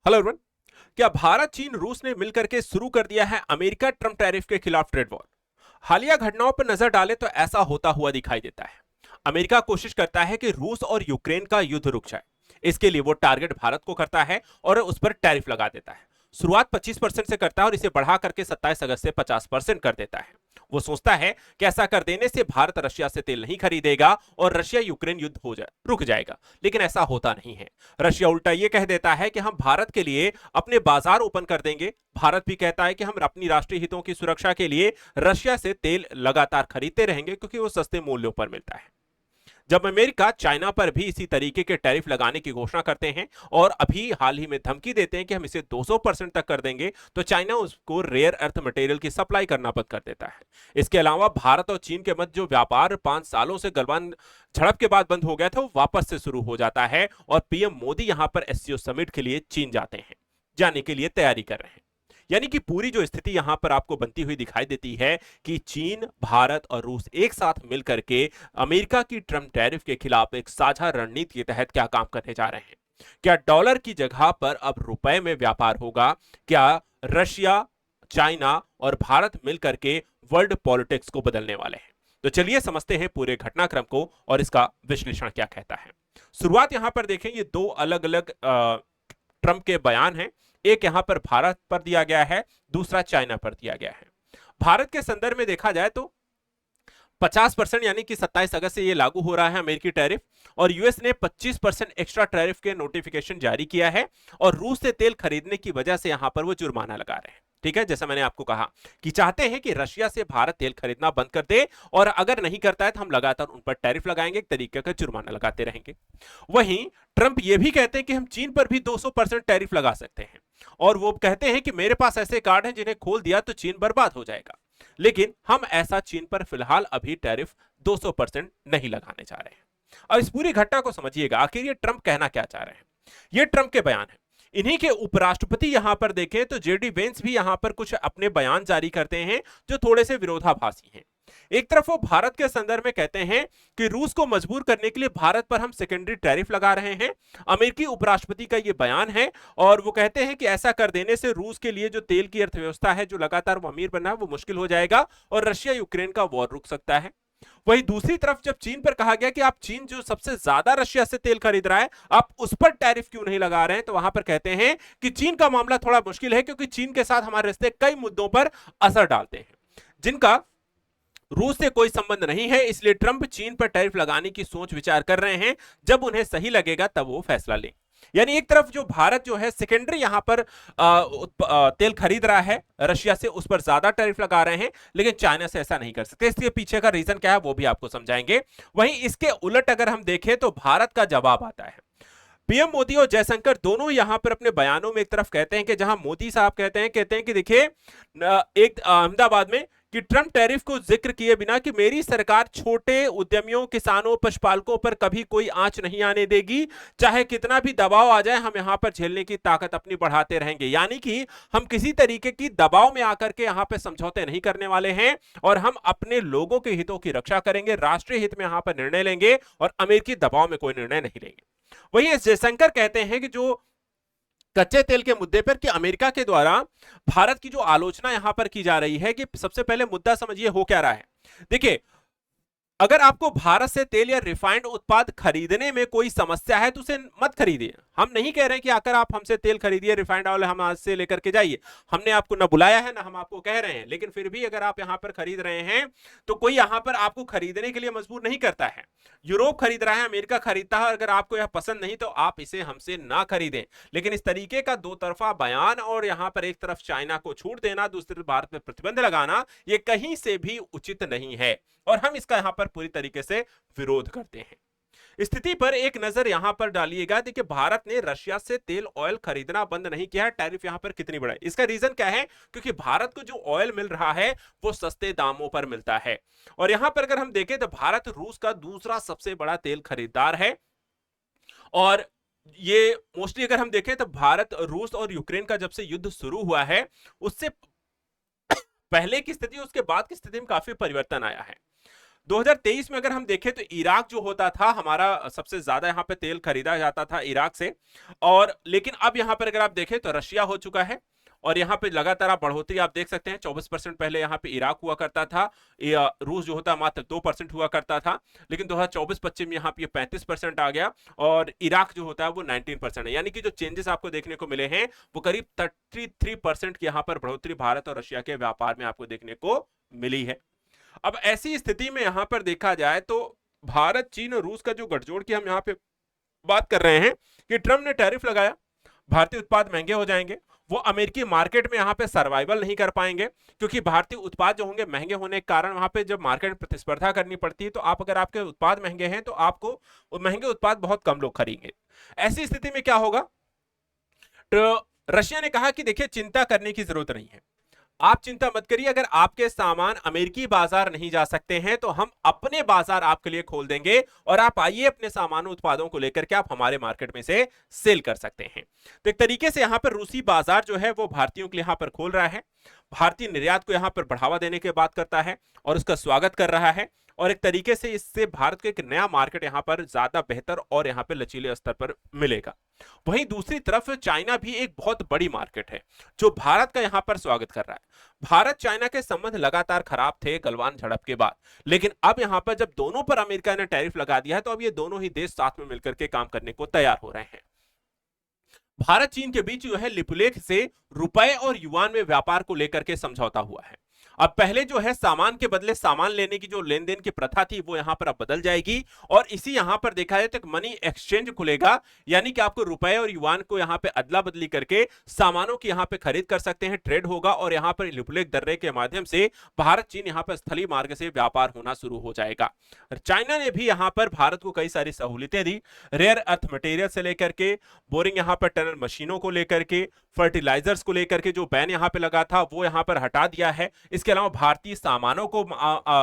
Hello everyone. क्या भारत चीन रूस ने मिलकर के शुरू कर दिया है अमेरिका ट्रंप टैरिफ के खिलाफ ट्रेड वॉर? हालिया घटनाओं पर नजर डालें तो ऐसा होता हुआ दिखाई देता है। अमेरिका कोशिश करता है कि रूस और यूक्रेन का युद्ध रुक जाए। इसके लिए वो टारगेट भारत को करता है और उस पर टैरिफ लगा देता है। शुरुआत 25% से करता है और इसे बढ़ा करके 27 अगस्त से 50% कर देता है। वो सोचता है कि ऐसा कर देने से भारत रशिया से तेल नहीं खरीदेगा और रशिया यूक्रेन युद्ध हो जाए रुक जाएगा, लेकिन ऐसा होता नहीं है। रशिया उल्टा ये कह देता है कि हम भारत के लिए अपने बाजार ओपन कर देंगे। भारत भी कहता है कि हम अपनी राष्ट्रीय हितों की सुरक्षा के लिए रशिया से तेल लगातार खरीदते रहेंगे क्योंकि वो सस्ते मूल्यों पर मिलता है। जब अमेरिका चाइना पर भी इसी तरीके के टैरिफ लगाने की घोषणा करते हैं और अभी हाल ही में धमकी देते हैं कि हम इसे 200% तक कर देंगे, तो चाइना उसको रेयर अर्थ मटेरियल की सप्लाई करना बंद कर देता है। इसके अलावा भारत और चीन के मध्य जो व्यापार 5 सालों से गलवान झड़प के बाद बंद हो गया था, वो वापस से शुरू हो जाता है और पीएम मोदी यहां पर एससीओ समिट के लिए चीन जाते हैं, जाने के लिए तैयारी कर रहे हैं। यानी कि पूरी जो स्थिति यहां पर आपको बनती हुई दिखाई देती है कि चीन, भारत और रूस एक साथ मिलकर के अमेरिका की ट्रंप टैरिफ के खिलाफ एक साझा रणनीति के तहत क्या काम करने जा रहे हैं। क्या डॉलर की जगह पर अब रुपए में व्यापार होगा? क्या रशिया, चाइना और भारत मिलकर के वर्ल्ड पॉलिटिक्स को बदलने वाले हैं? तो चलिए समझते हैं पूरे घटनाक्रम को और इसका विश्लेषण क्या कहता है। शुरुआत यहां पर देखें, ये दो अलग अलग ट्रंप के बयान हैं। एक यहां पर भारत पर दिया गया है, दूसरा चाइना पर दिया गया है। भारत के संदर्भ में देखा जाए तो 50% यानी कि 27 अगस्त से ये लागू हो रहा है अमेरिकी टैरिफ, और यूएस ने 25% एक्स्ट्रा टैरिफ के नोटिफिकेशन जारी किया है और रूस से तेल खरीदने की वजह से यहां पर वो जुर्माना लगा रहे हैं। ठीक है, जैसा मैंने आपको कहा कि चाहते हैं कि रशिया से भारत तेल खरीदना बंद कर दे और अगर नहीं करता है तो हम लगातार उन पर टैरिफ लगाएंगे, एक तरीके का जुर्माना लगाते रहेंगे। वहीं ट्रंप ये भी कहते हैं कि हम चीन पर भी 200% टैरिफ लगा सकते हैं और वो कहते हैं कि मेरे पास ऐसे कार्ड हैं जिन्हें खोल दिया तो चीन बर्बाद हो जाएगा, लेकिन हम ऐसा चीन पर फिलहाल अभी टैरिफ 200% नहीं लगाने जा रहे हैं। और इस पूरी घटना को समझिएगा, आखिर ये ट्रंप कहना क्या चाह रहे हैं। ये ट्रंप के बयान है। इन्हीं के उपराष्ट्रपति यहां पर देखें तो जेडी वेंस भी यहां पर कुछ अपने बयान जारी करते हैं जो थोड़े से विरोधाभासी हैं। एक तरफ वो भारत के संदर्भ में कहते हैं कि रूस को मजबूर करने के लिए भारत पर हम सेकेंडरी टैरिफ लगा रहे हैं। अमेरिकी उपराष्ट्रपति का ये बयान है और वो कहते हैं कि ऐसा कर देने से रूस के लिए जो तेल की अर्थव्यवस्था है, जो लगातार वो अमीर बना है, वो मुश्किल हो जाएगा और रशिया यूक्रेन का वॉर रुक सकता है। वहीं दूसरी तरफ जब चीन पर कहा गया कि आप चीन जो सबसे ज्यादा रशिया से तेल खरीद रहा है, आप उस पर टैरिफ क्यों नहीं लगा रहे हैं, तो वहां पर कहते हैं कि चीन का मामला थोड़ा मुश्किल है क्योंकि चीन के साथ हमारे रिश्ते कई मुद्दों पर असर डालते हैं जिनका रूस से कोई संबंध नहीं है। इसलिए ट्रंप चीन पर टैरिफ लगाने की सोच विचार कर रहे हैं, जब उन्हें सही लगेगा तब वो फैसला लें। यानी एक तरफ जो भारत जो है सेकेंडरी यहां पर तेल खरीद रहा है रशिया से, उस पर ज्यादा टैरिफ लगा रहे हैं, लेकिन चाइना से ऐसा नहीं कर सकते। इसके पीछे का रीजन क्या है वो भी आपको समझाएंगे। वहीं इसके उलट अगर हम देखें तो भारत का जवाब आता है। पीएम मोदी और जयशंकर दोनों यहां पर अपने बयानों में एक तरफ कहते हैं कि जहां मोदी साहब कहते हैं कि देखिए एक अहमदाबाद में कि ट्रंप टैरिफ को जिक्र किए बिना कि मेरी सरकार छोटे उद्यमियों, किसानों, पशुपालकों पर कभी कोई आंच नहीं आने देगी, चाहे कितना भी दबाव आ जाए हम यहां पर झेलने की ताकत अपनी बढ़ाते रहेंगे। यानी कि हम किसी तरीके की दबाव में आकर के यहां पर समझौते नहीं करने वाले हैं और हम अपने लोगों के हितों की रक्षा करेंगे, राष्ट्रीय हित में यहां पर निर्णय लेंगे और अमेरिकी दबाव में कोई निर्णय नहीं लेंगे। वहीं एस जयशंकर कहते हैं कि जो कच्चे तेल के मुद्दे पर कि अमेरिका के द्वारा भारत की जो आलोचना यहां पर की जा रही है, कि सबसे पहले मुद्दा समझिए हो क्या रहा है। देखिए, अगर आपको भारत से तेल या रिफाइंड उत्पाद खरीदने में कोई समस्या है तो उसे मत खरीदिए। हम नहीं कह रहे हैं कि आकर आप हमसे तेल खरीदिए, रिफाइंड ऑयल हम आज से लेकर के जाइए। हमने आपको ना बुलाया है ना हम आपको कह रहे हैं, लेकिन फिर भी अगर आप यहां पर खरीद रहे हैं तो कोई यहां पर आपको खरीदने के लिए मजबूर नहीं करता है। यूरोप खरीद रहा है, अमेरिका खरीदता है, अगर आपको यह पसंद नहीं तो आप इसे हमसे ना खरीदें। लेकिन इस तरीके का दो तरफा बयान और यहां पर एक तरफ चाइना को छूट देना, दूसरी तरफ भारत पर प्रतिबंध लगाना, यह कहीं से भी उचित नहीं है और हम इसका यहां पर पूरी तरीके से विरोध करते हैं। स्थिति पर एक नजर यहां पर डालिएगा। देखिए, भारत ने रशिया से तेल ऑयल खरीदना बंद नहीं किया है। टैरिफ यहां पर कितनी बढ़ाई, इसका रीजन क्या है? क्योंकि भारत को जो ऑयल मिल रहा है वो सस्ते दामों पर मिलता है और यहां पर अगर हम देखें तो भारत रूस का दूसरा सबसे बड़ा तेल खरीदार है और ये मोस्टली अगर हम देखें तो भारत, रूस और यूक्रेन का जब से युद्ध शुरू हुआ है उससे पहले की स्थिति, उसके बाद की स्थिति में काफी परिवर्तन आया है। 2023 में अगर हम देखें तो इराक जो होता था हमारा, सबसे ज्यादा यहां पे तेल खरीदा जाता था इराक से, और लेकिन अब यहां पर अगर आप देखें तो रशिया हो चुका है, और यहाँ पे लगातार आप बढ़ोतरी आप देख सकते हैं। 24% पहले यहाँ पे इराक हुआ करता था, रूस जो होता मात्र 2% हुआ करता था, लेकिन 2024-25 में यहाँ पे 35% आ गया, और इराक जो होता है वो 19% है। यानी कि जो चेंजेस आपको देखने को मिले हैं वो करीब 33% की यहाँ पर बढ़ोतरी भारत और रशिया के व्यापार में आपको देखने को मिली है। अब ऐसी स्थिति में यहां पर देखा जाए तो भारत, चीन और रूस का जो गठजोड़ की हम यहां पे बात कर रहे हैं कि ट्रंप ने टैरिफ लगाया, भारतीय उत्पाद महंगे हो जाएंगे, वो अमेरिकी मार्केट में यहां पे सर्वाइवल नहीं कर पाएंगे, क्योंकि भारतीय उत्पाद जो होंगे महंगे होने के कारण वहां पे जब मार्केट में प्रतिस्पर्धा करनी पड़ती है तो आप, अगर आपके उत्पाद महंगे हैं तो आपको वो महंगे उत्पाद बहुत कम लोग खरीदेंगे। ऐसी स्थिति में क्या होगा, तो रशिया ने कहा कि देखिए चिंता करने की जरूरत नहीं है, आप चिंता मत करिए, अगर आपके सामान अमेरिकी बाजार नहीं जा सकते हैं तो हम अपने बाजार आपके लिए खोल देंगे, और आप आइए अपने सामानों उत्पादों को लेकर के आप हमारे मार्केट में से सेल कर सकते हैं। तो एक तरीके से यहां पर रूसी बाजार जो है वो भारतीयों के लिए यहां पर खोल रहा है, भारतीय निर्यात को यहां पर बढ़ावा देने की बात करता है और उसका स्वागत कर रहा है, और एक तरीके से इससे भारत को एक नया मार्केट यहां पर ज्यादा बेहतर और यहां पर लचीले स्तर पर मिलेगा। वहीं दूसरी तरफ चाइना भी एक बहुत बड़ी मार्केट है जो भारत का यहां पर स्वागत कर रहा है। भारत चाइना के संबंध लगातार खराब थे गलवान झड़प के बाद, लेकिन अब यहां पर जब दोनों पर अमेरिका ने टैरिफ लगा दिया है तो अब ये दोनों ही देश साथ में मिलकर के काम करने को तैयार हो रहे हैं। भारत चीन के बीच जो है लिपुलेख से रुपए और युआन में व्यापार को लेकर के समझौता हुआ है। अब पहले जो है सामान के बदले सामान लेने की जो लेन देन की प्रथा थी वो यहां पर अब बदल जाएगी, और इसी यहां पर देखा जाए तो मनी एक्सचेंज खुलेगा, यानी कि आपको रुपए और युआन को यहां पे अदला बदली करके सामानों की यहां पे खरीद कर सकते हैं, ट्रेड होगा, और यहां पर लिपुलेख दर्रे के माध्यम से भारत चीन यहां पर स्थलीय मार्ग से व्यापार होना शुरू हो जाएगा। चाइना ने भी यहां पर भारत को कई सारी सहूलियतें दी, रेयर अर्थ मटेरियल से लेकर के बोरिंग यहां पर टनल मशीनों को लेकर के, फर्टिलाइजर्स को लेकर के जो बैन यहां पे लगा था वो यहां पर हटा दिया है। इसके अलावा भारतीय सामानों को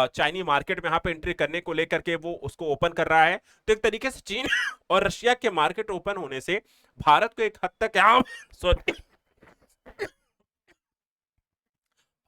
चाइनी मार्केट में यहां पे एंट्री करने को लेकर के वो उसको ओपन कर रहा है। तो एक तरीके से चीन और रशिया के मार्केट ओपन होने से भारत को एक हद तक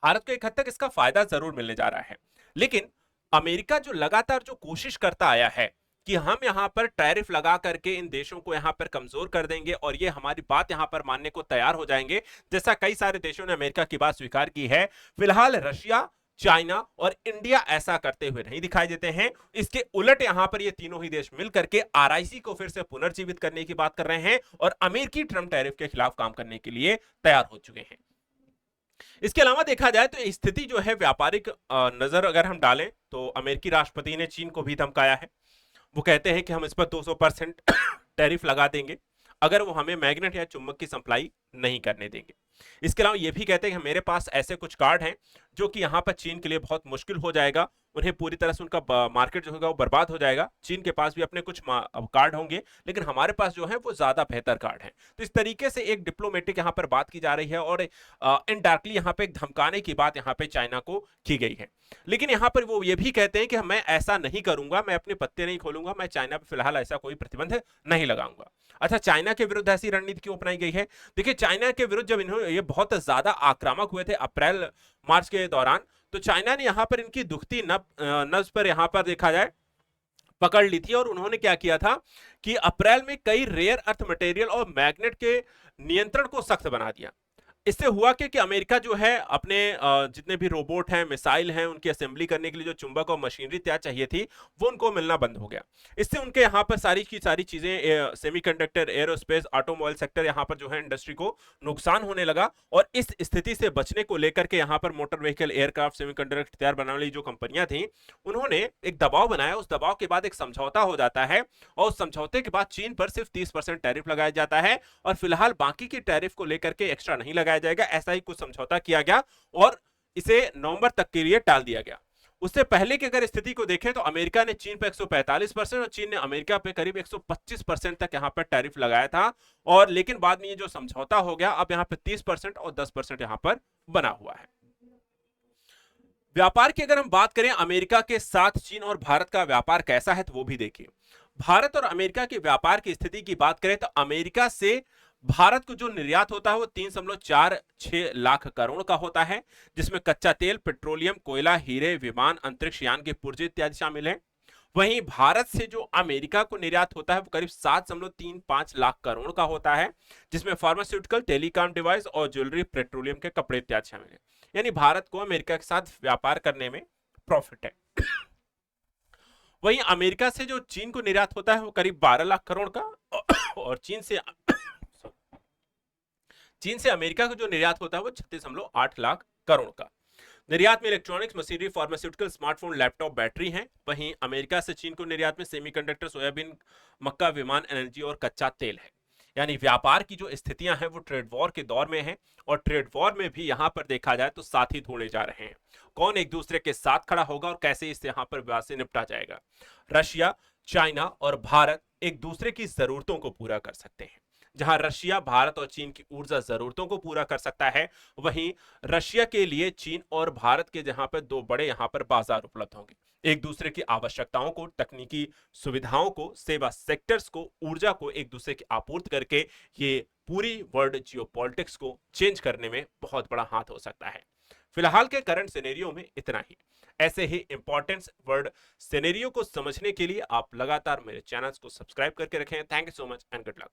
भारत को एक हद तक इसका फायदा जरूर मिलने जा रहा है। लेकिन अमेरिका जो लगातार जो कोशिश करता आया है कि हम यहां पर टैरिफ लगा करके इन देशों को यहां पर कमजोर कर देंगे और ये हमारी बात यहां पर मानने को तैयार हो जाएंगे, जैसा कई सारे देशों ने अमेरिका की बात स्वीकार की है, फिलहाल रशिया, चाइना और इंडिया ऐसा करते हुए नहीं दिखाई देते हैं। इसके उलट यहां पर ये तीनों ही देश मिलकर के आरआईसी को फिर से पुनर्जीवित करने की बात कर रहे हैं और अमेरिकी ट्रंप टैरिफ के खिलाफ काम करने के लिए तैयार हो चुके हैं। इसके अलावा देखा जाए तो स्थिति जो है व्यापारिक नजर अगर हम डालें तो अमेरिकी राष्ट्रपति ने चीन को भी धमकाया है। वो कहते हैं कि हम इस पर 200% टैरिफ लगा देंगे अगर वो हमें मैग्नेट या चुंबक की सप्लाई नहीं करने देंगे। इसके अलावा ये भी कहते हैं कि मेरे पास ऐसे कुछ कार्ड हैं जो कि यहाँ पर चीन के लिए बहुत मुश्किल हो जाएगा, उन्हें पूरी तरह से उनका मार्केट जो होगा वो बर्बाद हो जाएगा। चीन के पास भी अपने कुछ कार्ड होंगे लेकिन हमारे पास जो है वो ज्यादा बेहतर कार्ड हैं। तो इस तरीके से एक डिप्लोमेटिक यहाँ पर बात की जा रही है और इनडायरेक्टली यहाँ पे एक धमकाने की बात यहाँ पे चाइना को की गई है। लेकिन यहाँ पर वो ये भी कहते हैं कि मैं ऐसा नहीं करूंगा, मैं अपने पत्ते नहीं खोलूंगा, मैं चाइना पर फिलहाल ऐसा कोई प्रतिबंध नहीं लगाऊंगा। अच्छा, चाइना के विरुद्ध ऐसी रणनीति क्यों अपनाई गई है? देखिए, चाइना के विरुद्ध जब इन्होंने ये बहुत ज्यादा आक्रामक हुए थे अप्रैल मार्च के दौरान, तो चाइना ने यहां पर इनकी दुखती नब्ज पर यहां पर देखा जाए पकड़ ली थी और उन्होंने क्या किया था कि अप्रैल में कई रेयर अर्थ मटेरियल और मैग्नेट के नियंत्रण को सख्त बना दिया। इससे हुआ कि अमेरिका जो है अपने जितने भी रोबोट हैं, मिसाइल हैं, उनकी असेंबली करने के लिए जो चुंबक और मशीनरी तैयार चाहिए थी वो उनको मिलना बंद हो गया। इससे उनके यहाँ पर सारी की सारी चीजें सेमीकंडक्टर, एरोस्पेस, ऑटोमोबाइल सेक्टर यहाँ पर जो है इंडस्ट्री को नुकसान होने लगा। और इस स्थिति से बचने को लेकर के यहाँ पर मोटर व्हीकल, एयरक्राफ्ट, सेमीकंडक्टर तैयार बनाने वाली जो कंपनियां थी उन्होंने एक दबाव बनाया। उस दबाव के बाद एक समझौता हो जाता है और उस समझौते के बाद चीन पर सिर्फ 30% टैरिफ लगाया जाता है और फिलहाल बाकी की टैरिफ को लेकर के एक्स्ट्रा नहीं लगाया जाएगा। ऐसा ही कुछ समझौता किया गया और इसे नवंबर तक के लिए टाल दिया गया। उससे पहले की अगर स्थिति को देखें तो अमेरिका ने चीन पर 145% और चीन ने अमेरिका पे करीब 125% तक यहां पर टैरिफ लगाया था। और लेकिन बाद में ये जो समझौता हो गया, अब यहां पर 30% और 10% यहां पर बना हुआ है। व्यापार की अगर हम बात करें अमेरिका के साथ चीन और भारत का व्यापार कैसा है तो वो भी देखिए। भारत और अमेरिका के व्यापार की स्थिति की बात करें तो अमेरिका से भारत को जो निर्यात होता है वो 3.46 लाख करोड़ का होता है, जिसमें कच्चा तेल, पेट्रोलियम, कोयला, हीरे, विमान, अंतरिक्ष यान के पुर्जे इत्यादि शामिल हैं। वहीं भारत से जो अमेरिका को निर्यात होता है वो करीब 7.35 लाख करोड़ का होता है, जिसमें फार्मास्यूटिकल, टेलीकॉम डिवाइस और ज्वेलरी, पेट्रोलियम के कपड़े इत्यादि शामिल हैं। यानी भारत को अमेरिका के साथ व्यापार करने में प्रॉफिट है। वहीं अमेरिका से जो चीन को निर्यात होता है वो करीब 12 लाख करोड़ का, और चीन से अमेरिका को जो निर्यात होता है वो 36.8 लाख करोड़ का। निर्यात में electronics, machinery, pharmaceutical, smartphone, laptop, battery हैं। वहीं अमेरिका से चीन को निर्यात में सेमीकंडक्टर, सोयाबीन, मक्का, विमान, एनर्जी और कच्चा तेल है। यानी व्यापार की जो स्थितियां हैं वो ट्रेड वॉर के दौर में हैं, और ट्रेड वॉर में भी यहां पर देखा जाए तो साथी ढूंढे जा रहे हैं। कौन एक दूसरे के साथ खड़ा होगा और कैसे इस यहां पर विवाद से निपटा जाएगा। रशिया, चाइना और भारत एक दूसरे की जरूरतों को पूरा कर सकते हैं। जहां रशिया भारत और चीन की ऊर्जा जरूरतों को पूरा कर सकता है, वहीं रशिया के लिए चीन और भारत के जहां पर दो बड़े यहां पर बाजार उपलब्ध होंगे। एक दूसरे की आवश्यकताओं को, तकनीकी सुविधाओं को, सेवा सेक्टर्स को, ऊर्जा को एक दूसरे की आपूर्ति करके ये पूरी वर्ल्ड जियोपॉलिटिक्स को चेंज करने में बहुत बड़ा हाथ हो सकता है। फिलहाल के करंट सिनेरियो में इतना ही। ऐसे ही इंपॉर्टेंट वर्ल्ड सिनेरियो को समझने के लिए आप लगातार मेरे चैनल्स को सब्सक्राइब करके रखें। Thank you so much and good luck.